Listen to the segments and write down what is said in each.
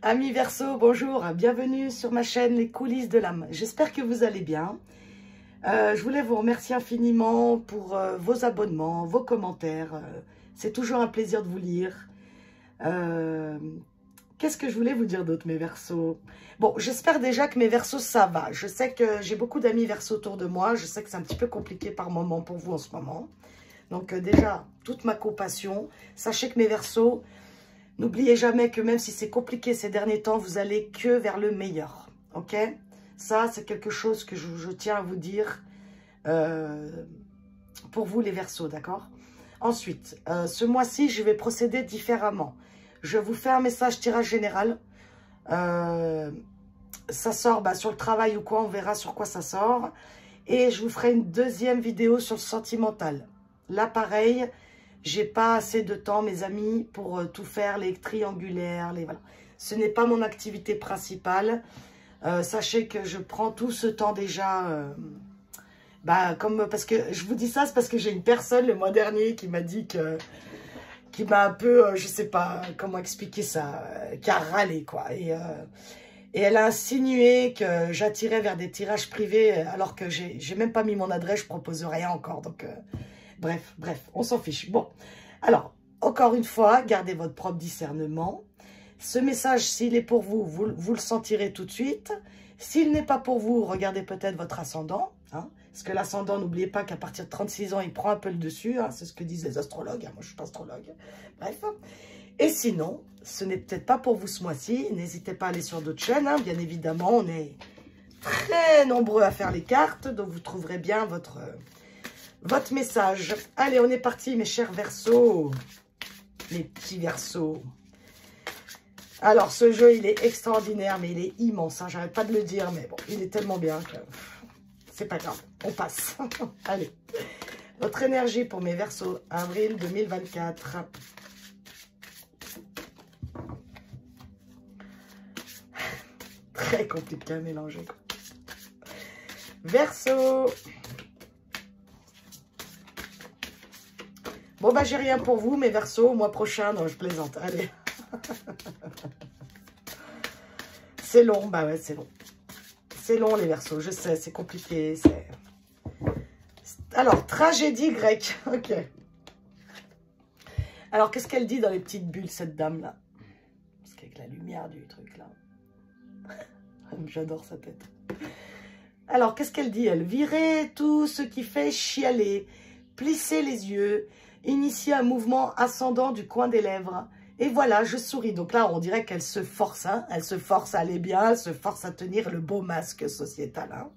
Amis Verseau, bonjour, bienvenue sur ma chaîne Les Coulisses de l'âme. J'espère que vous allez bien. Je voulais vous remercier infiniment pour vos abonnements, vos commentaires. C'est toujours un plaisir de vous lire. Qu'est-ce que je voulais vous dire d'autre, mes Verseaux? Bon, j'espère déjà que mes Verseaux, ça va. Je sais que j'ai beaucoup d'amis Verseaux autour de moi. Je sais que c'est un petit peu compliqué par moment pour vous en ce moment. Donc déjà, toute ma compassion. Sachez que mes Verseaux, n'oubliez jamais que même si c'est compliqué ces derniers temps, vous allez que vers le meilleur. Ok? Ça, c'est quelque chose que je tiens à vous dire pour vous les Verseaux, d'accord? Ensuite, ce mois-ci, je vais procéder différemment. Je vous fais un message tirage général. Ça sort sur le travail ou quoi, on verra sur quoi ça sort. Et je vous ferai une deuxième vidéo sur le sentimental. Là, pareil, j'ai pas assez de temps, mes amis, pour tout faire, les triangulaires, voilà. Ce n'est pas mon activité principale. Sachez que je prends tout ce temps déjà... parce que je vous dis ça, c'est parce que j'ai une personne le mois dernier qui m'a dit que... qui m'a un peu, je sais pas comment expliquer ça, qui a râlé, quoi. Et elle a insinué que j'attirais vers des tirages privés, alors que j'ai même pas mis mon adresse, je propose rien encore. Donc, bref, on s'en fiche. Bon, alors, encore une fois, gardez votre propre discernement. Ce message, s'il est pour vous, vous le sentirez tout de suite. S'il n'est pas pour vous, regardez peut-être votre ascendant. Hein, parce que l'ascendant, n'oubliez pas qu'à partir de 36 ans, il prend un peu le dessus. Hein, c'est ce que disent les astrologues. Hein, moi, je ne suis pas astrologue. Bref. Et sinon, ce n'est peut-être pas pour vous ce mois-ci. N'hésitez pas à aller sur d'autres chaînes. Hein, bien évidemment, on est très nombreux à faire les cartes. Donc, vous trouverez bien votre message. Allez, on est parti, mes chers Verseaux. Les petits Verseaux. Alors, ce jeu, il est extraordinaire, mais il est immense. Hein, j'arrête pas de le dire, mais bon, il est tellement bien que... c'est pas grave, on passe. Allez, votre énergie pour mes Verseaux, avril 2024. Très compliqué à mélanger. Verseau. Bon, j'ai rien pour vous, mes Verseaux. Mois prochain, non, je plaisante. Allez. C'est long, ouais, c'est long. C'est long, les Verseaux, je sais, c'est compliqué. Alors, tragédie grecque, ok. Alors, qu'est-ce qu'elle dit dans les petites bulles, cette dame-là? Parce qu'avec la lumière du truc, là. J'adore sa tête. Alors, qu'est-ce qu'elle dit, elle? Virez tout ce qui fait chialer, plissez les yeux, initiez un mouvement ascendant du coin des lèvres. Et voilà, je souris. Donc là, on dirait qu'elle se force. Hein, elle se force à aller bien, elle se force à tenir le beau masque sociétal. Hein.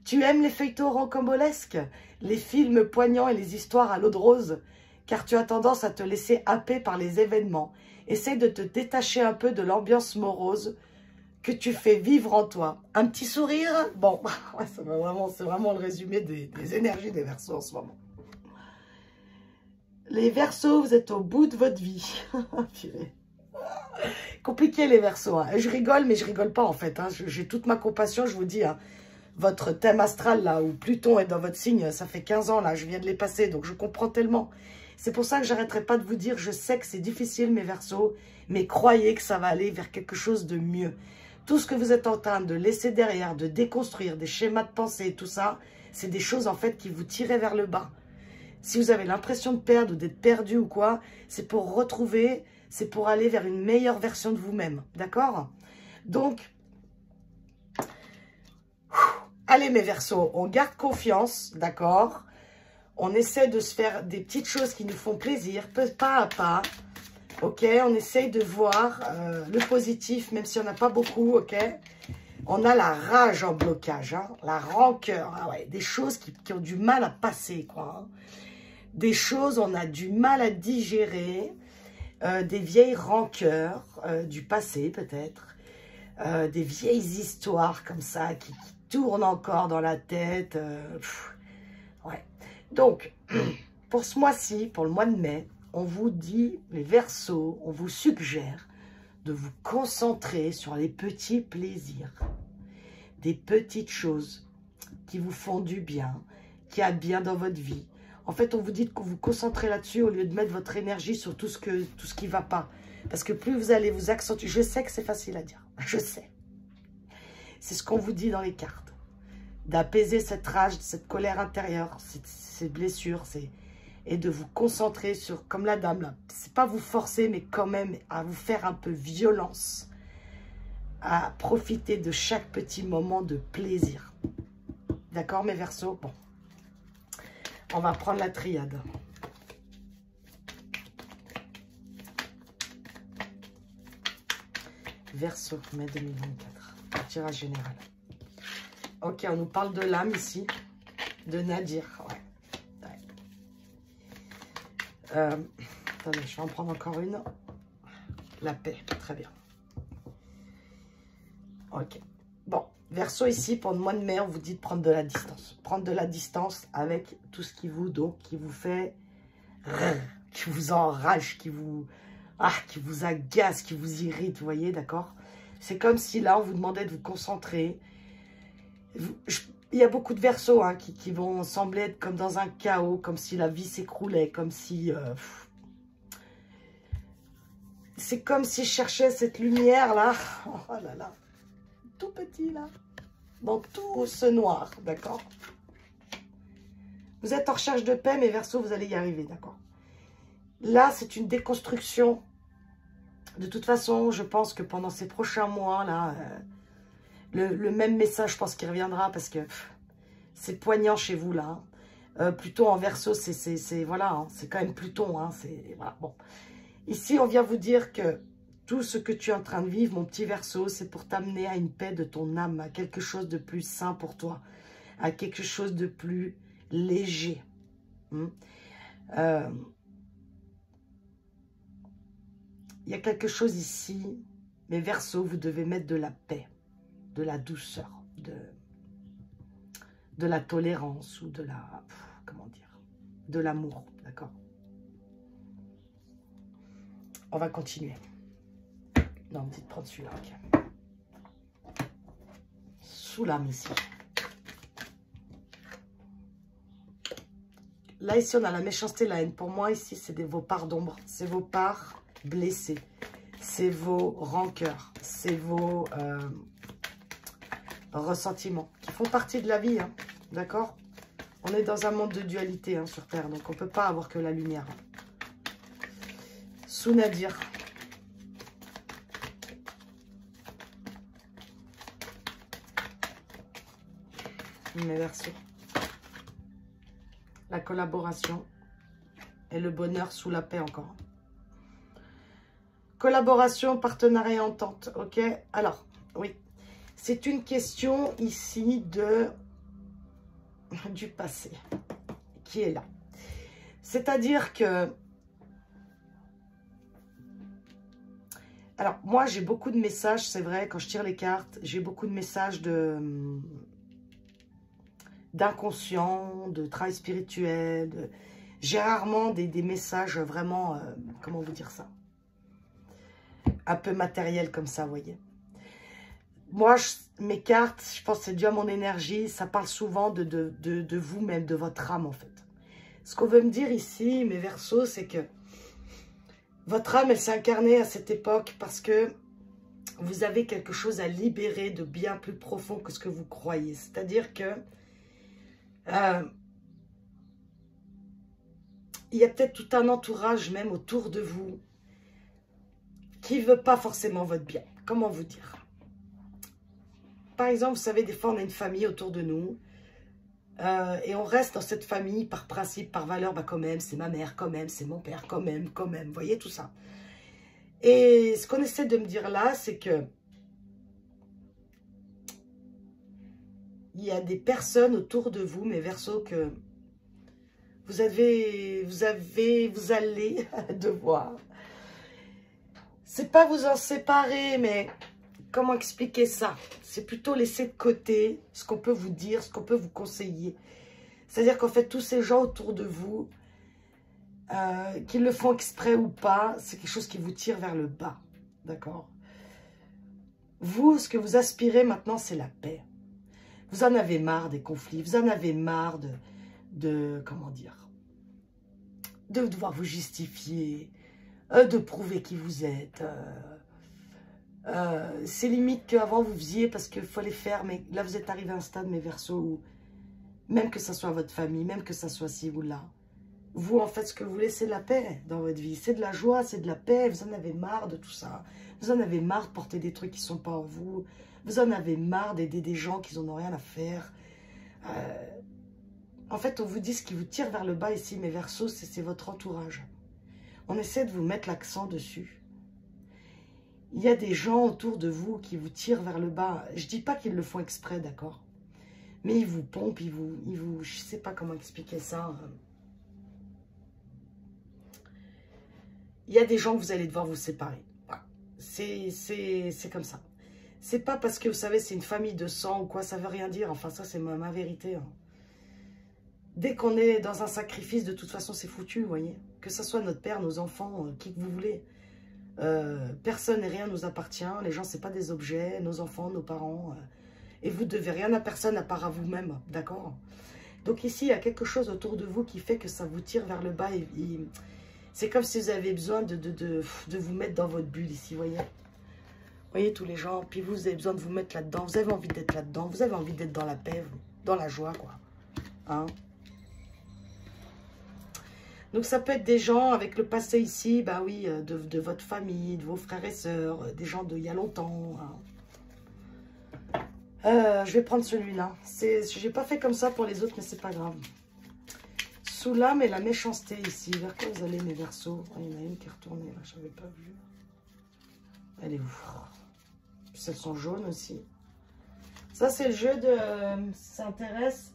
Tu aimes les feuilletons rocambolesques, les films poignants et les histoires à l'eau de rose, car tu as tendance à te laisser happer par les événements. Essaye de te détacher un peu de l'ambiance morose que tu fais vivre en toi. Un petit sourire? Bon, c'est vraiment le résumé des énergies des Verseaux en ce moment. Les Verseaux, vous êtes au bout de votre vie. Compliqué les Verseaux. Hein. Je rigole, mais je rigole pas en fait. Hein. J'ai toute ma compassion, je vous dis. Hein. Votre thème astral, là, où Pluton est dans votre signe, ça fait 15 ans, là, je viens de les passer. Donc, je comprends tellement. C'est pour ça que j'arrêterai pas de vous dire, je sais que c'est difficile, mes Verseaux, mais croyez que ça va aller vers quelque chose de mieux. Tout ce que vous êtes en train de laisser derrière, de déconstruire, des schémas de pensée, tout ça, c'est des choses, en fait, qui vous tirent vers le bas. Si vous avez l'impression de perdre ou d'être perdu ou quoi, c'est pour retrouver, c'est pour aller vers une meilleure version de vous-même. D'accord? Donc, allez mes Verseaux, on garde confiance, d'accord? On essaie de se faire des petites choses qui nous font plaisir, pas à pas. Ok? On essaye de voir le positif, même si on n'a pas beaucoup, ok? On a la rage en blocage, hein, la rancœur, ah ouais, des choses qui ont du mal à passer, quoi. Hein. Des choses, on a du mal à digérer, des vieilles rancœurs du passé peut-être, des vieilles histoires comme ça qui tournent encore dans la tête. Ouais. Donc, pour ce mois-ci, pour le mois de mai, on vous dit, les Verseaux, on vous suggère de vous concentrer sur les petits plaisirs, des petites choses qui vous font du bien, qui aident bien dans votre vie. En fait, on vous dit que vous vous concentrez là-dessus au lieu de mettre votre énergie sur tout ce qui ne va pas. Parce que plus vous allez vous accentuer, je sais que c'est facile à dire, je sais. C'est ce qu'on vous dit dans les cartes. D'apaiser cette rage, cette colère intérieure, ces blessures, et de vous concentrer sur, comme la dame là, c'est pas vous forcer, mais quand même à vous faire un peu violence, à profiter de chaque petit moment de plaisir. D'accord, mes Verseaux? Bon, on va prendre la triade. Verseau, mai 2024, le tirage général. Ok, on nous parle de l'âme ici, de Nadir, ouais. Attendez, je vais en prendre encore une. La paix, très bien. Ok. Bon, Verseau ici, pour le mois de mai, on vous dit de prendre de la distance. Prendre de la distance avec tout ce qui vous, donc, qui vous fait, qui vous enrage, qui vous agace, qui vous irrite, vous voyez, d'accord? C'est comme si là, on vous demandait de vous concentrer. Il y a beaucoup de Verseaux hein, qui vont sembler être comme dans un chaos, comme si la vie s'écroulait, comme si... c'est comme si je cherchais cette lumière là, oh là là, tout petit là, dans tout ce noir, d'accord? Vous êtes en recherche de paix, mes Verseaux, vous allez y arriver, d'accord? Là, c'est une déconstruction. De toute façon, je pense que pendant ces prochains mois là... Le même message, je pense qu'il reviendra parce que c'est poignant chez vous, là. Pluton en Verseau, c'est voilà, hein, c'est quand même Pluton. Hein, voilà, bon. Ici, on vient vous dire que tout ce que tu es en train de vivre, mon petit Verseau, c'est pour t'amener à une paix de ton âme, à quelque chose de plus sain pour toi, à quelque chose de plus léger. Il y a quelque chose ici, mais Verseau, vous devez mettre de la paix, de la douceur, de la tolérance ou de la, comment dire, de l'amour, d'accord? On va continuer. Non, on me dit de prendre celui-là, ok. Sous l'âme ici. Là, ici, on a la méchanceté, la haine. Pour moi, ici, c'est vos parts d'ombre. C'est vos parts blessées. C'est vos rancœurs. C'est vos... ressentiments qui font partie de la vie, hein, d'accord? On est dans un monde de dualité hein, sur Terre, donc on ne peut pas avoir que la lumière. Sous Nadir. Mes Verseaux. La collaboration et le bonheur sous la paix encore. Collaboration, partenariat, entente, ok? Alors, oui. C'est une question ici du passé qui est là. C'est-à-dire que... Alors, moi, j'ai beaucoup de messages, c'est vrai, quand je tire les cartes, j'ai beaucoup de messages d'inconscient, de travail spirituel. J'ai rarement des messages vraiment, comment vous dire ça? Un peu matériels comme ça, vous voyez. Moi, mes cartes, je pense que c'est dû à mon énergie. Ça parle souvent de vous-même, de votre âme, en fait. Ce qu'on veut me dire ici, mes Verseaux, c'est que votre âme, elle s'est incarnée à cette époque parce que vous avez quelque chose à libérer de bien plus profond que ce que vous croyez. C'est-à-dire que il y a peut-être tout un entourage même autour de vous qui ne veut pas forcément votre bien. Comment vous dire? Par exemple, vous savez, des fois, on a une famille autour de nous et on reste dans cette famille par principe, par valeur, bah quand même, c'est ma mère, quand même, c'est mon père, quand même, vous voyez, tout ça. Et ce qu'on essaie de me dire là, c'est que il y a des personnes autour de vous, mes Verseaux, que vous allez devoir. C'est pas vous en séparer, mais comment expliquer ça? C'est plutôt laisser de côté ce qu'on peut vous dire, ce qu'on peut vous conseiller. C'est-à-dire qu'en fait, tous ces gens autour de vous, qu'ils le font exprès ou pas, c'est quelque chose qui vous tire vers le bas. D'accord? Vous, ce que vous aspirez maintenant, c'est la paix. Vous en avez marre des conflits, vous en avez marre de comment dire, de devoir vous justifier, de prouver qui vous êtes. C'est limite qu'avant vous faisiez parce qu'il fallait faire, mais là vous êtes arrivé à un stade, mes Verseaux, où même que ça soit votre famille, même que ça soit ci ou là, vous en fait ce que vous voulez c'est de la paix dans votre vie, c'est de la joie, c'est de la paix, vous en avez marre de tout ça, vous en avez marre de porter des trucs qui ne sont pas en vous, vous en avez marre d'aider des gens qui n'en ont rien à faire. En fait on vous dit ce qui vous tire vers le bas ici, mes Verseaux, c'est votre entourage. On essaie de vous mettre l'accent dessus. Il y a des gens autour de vous qui vous tirent vers le bas. Je ne dis pas qu'ils le font exprès, d'accord? Mais ils vous pompent, ils vous... Je ne sais pas comment expliquer ça. Il y a des gens que vous allez devoir vous séparer. Voilà. C'est comme ça. C'est pas parce que, vous savez, c'est une famille de sang ou quoi, ça veut rien dire. Enfin, ça, c'est ma vérité. Hein. Dès qu'on est dans un sacrifice, de toute façon, c'est foutu, vous voyez. Que ce soit notre père, nos enfants, qui que vous voulez. Personne et rien nous appartient. Les gens, c'est pas des objets. Nos enfants, nos parents. Et vous devez rien à personne à part à vous-même. D'accord? Donc ici, il y a quelque chose autour de vous qui fait que ça vous tire vers le bas. C'est comme si vous avez besoin de vous mettre dans votre bulle ici, vous voyez? Vous voyez tous les gens. Puis vous avez besoin de vous mettre là-dedans. Vous avez envie d'être là-dedans. Vous avez envie d'être dans la paix, vous, dans la joie, quoi. Hein? Donc, ça peut être des gens avec le passé ici, bah oui, de votre famille, de vos frères et sœurs, des gens d'il y a longtemps. Hein. Je vais prendre celui-là. Je n'ai pas fait comme ça pour les autres, mais c'est pas grave. Sous l'âme et la méchanceté ici. Vers quoi vous allez, mes Verseaux? Oh, il y en a une qui est retournée, là, je n'avais pas vu. Elle est où? Puis elles sont jaunes aussi. Ça, c'est le jeu de... ça intéresse...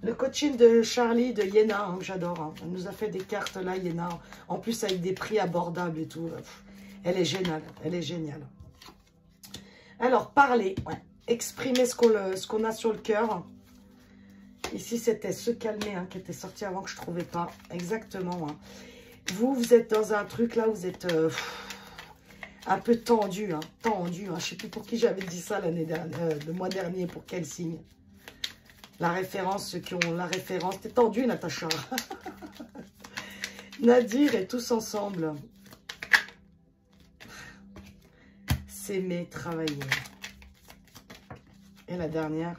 Le coaching de Charlie, de Yéna, hein, que j'adore. Hein. Elle nous a fait des cartes là, Yéna. En plus, avec des prix abordables et tout. Elle est géniale. Elle est géniale. Alors, parler. Ouais. Exprimer ce qu'on a sur le cœur. Ici, c'était se calmer, hein, qui était sorti avant que je ne trouvais pas. Exactement. Hein. Vous êtes dans un truc là, vous êtes un peu tendu. Hein, tendu. Hein. Je ne sais plus pour qui j'avais dit ça l'année dernière, le mois dernier, pour quel signe. La référence, ceux qui ont la référence. T'es tendu, Natacha. Nadir et tous ensemble. S'aimer, travailler. Et la dernière,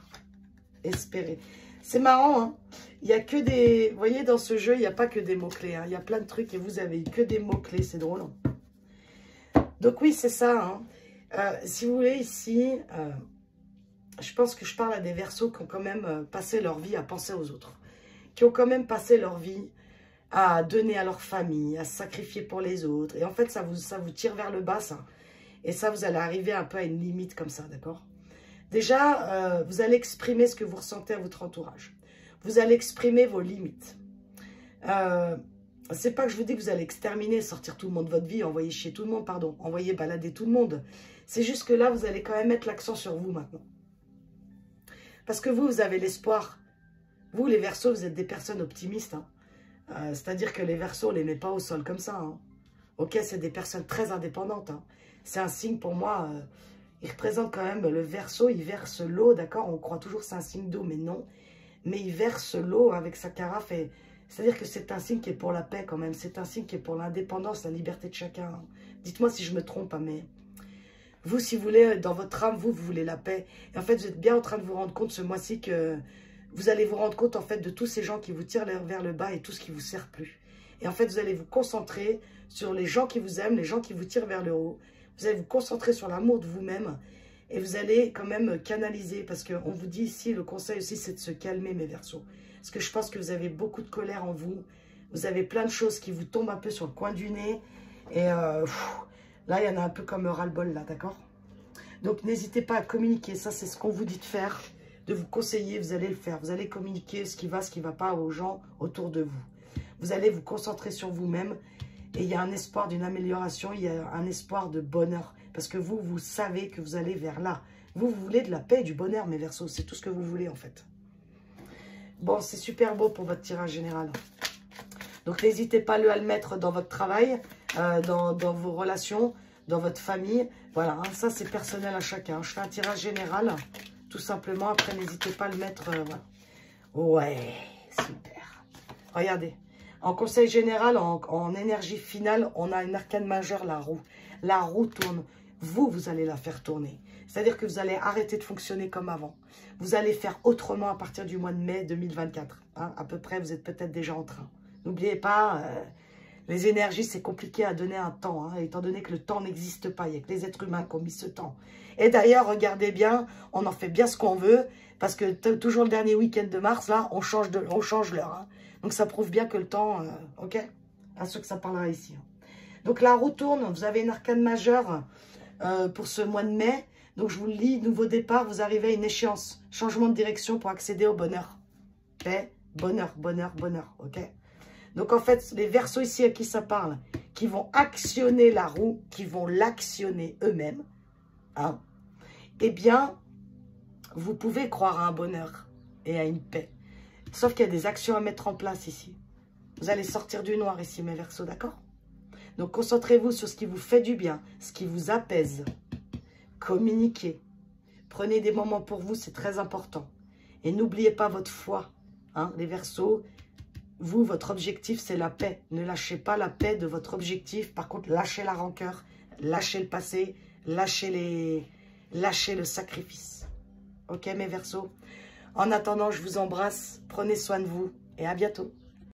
espérer. C'est marrant, hein. Il n'y a que des... Vous voyez, dans ce jeu, il n'y a pas que des mots-clés. Hein. Il y a plein de trucs et vous avez eu que des mots-clés. C'est drôle. Hein. Donc oui, c'est ça. Hein. Si vous voulez, ici... je pense que je parle à des Verseaux qui ont quand même passé leur vie à penser aux autres. Qui ont quand même passé leur vie à donner à leur famille, à se sacrifier pour les autres. Et en fait, ça vous tire vers le bas, ça. Et ça, vous allez arriver un peu à une limite comme ça, d'accord? Déjà, vous allez exprimer ce que vous ressentez à votre entourage. Vous allez exprimer vos limites. C'est pas que je vous dis que vous allez exterminer, sortir tout le monde de votre vie, envoyer chier tout le monde, pardon, envoyer balader tout le monde. C'est juste que là, vous allez quand même mettre l'accent sur vous maintenant. Parce que vous avez l'espoir. Vous, les Verseaux, vous êtes des personnes optimistes. Hein. C'est-à-dire que les Verseaux, on ne les met pas au sol comme ça. Hein. Ok, c'est des personnes très indépendantes. Hein. C'est un signe pour moi. Il représente quand même le Verseau. Il verse l'eau, d'accord? On croit toujours que c'est un signe d'eau, mais non. Mais il verse l'eau avec sa carafe. C'est-à-dire que c'est un signe qui est pour la paix quand même. C'est un signe qui est pour l'indépendance, la liberté de chacun. Hein. Dites-moi si je me trompe, hein, mais... Vous, si vous voulez, dans votre âme, vous voulez la paix. Et en fait, vous êtes bien en train de vous rendre compte ce mois-ci que vous allez vous rendre compte, en fait, de tous ces gens qui vous tirent vers le bas et tout ce qui ne vous sert plus. Et en fait, vous allez vous concentrer sur les gens qui vous aiment, les gens qui vous tirent vers le haut. Vous allez vous concentrer sur l'amour de vous-même. Et vous allez quand même canaliser. Parce qu'on vous dit ici, le conseil aussi, c'est de se calmer, mes Verseaux. Parce que je pense que vous avez beaucoup de colère en vous. Vous avez plein de choses qui vous tombent un peu sur le coin du nez. Et... là, il y en a un peu comme ras-le-bol, là, d'accord? Donc, n'hésitez pas à communiquer. Ça, c'est ce qu'on vous dit de faire, de vous conseiller. Vous allez le faire. Vous allez communiquer ce qui va pas aux gens autour de vous. Vous allez vous concentrer sur vous-même. Et il y a un espoir d'une amélioration. Il y a un espoir de bonheur. Parce que vous, vous savez que vous allez vers là. Vous voulez de la paix et du bonheur, mes Verseaux. C'est tout ce que vous voulez, en fait. Bon, c'est super beau pour votre tirage général. Donc, n'hésitez pas à le mettre dans votre travail, dans vos relations, dans votre famille. Voilà, hein, ça, c'est personnel à chacun. Je fais un tirage général, tout simplement. Après, n'hésitez pas à le mettre. Voilà. Ouais, super. Regardez. En conseil général, en énergie finale, on a une arcane majeure, la roue. La roue tourne. Vous allez la faire tourner. C'est-à-dire que vous allez arrêter de fonctionner comme avant. Vous allez faire autrement à partir du mois de mai 2024. Hein, à peu près, vous êtes peut-être déjà en train. N'oubliez pas, les énergies, c'est compliqué à donner un temps. Hein, étant donné que le temps n'existe pas. Il n'y a que les êtres humains qui ont mis ce temps. Et d'ailleurs, regardez bien, on en fait bien ce qu'on veut. Parce que toujours le dernier week-end de mars, là, on change l'heure. Hein. Donc, ça prouve bien que le temps... ok, à ceux que ça parlera ici. Hein. Donc, la roue tourne. Vous avez une arcane majeure pour ce mois de mai. Donc, je vous le lis, nouveau départ, vous arrivez à une échéance. Changement de direction pour accéder au bonheur. Paix, bonheur, bonheur, bonheur. Ok. Donc, en fait, les Verseaux ici à qui ça parle, qui vont actionner la roue, qui vont l'actionner eux-mêmes, hein, eh bien, vous pouvez croire à un bonheur et à une paix. Sauf qu'il y a des actions à mettre en place ici. Vous allez sortir du noir ici, mes Verseaux, d'accord? Donc, concentrez-vous sur ce qui vous fait du bien, ce qui vous apaise. Communiquez. Prenez des moments pour vous, c'est très important. Et n'oubliez pas votre foi, hein, les Verseaux. Vous, votre objectif, c'est la paix. Ne lâchez pas la paix de votre objectif. Par contre, lâchez la rancœur, lâchez le passé, lâchez le sacrifice. Ok, mes Verseaux? En attendant, je vous embrasse. Prenez soin de vous et à bientôt.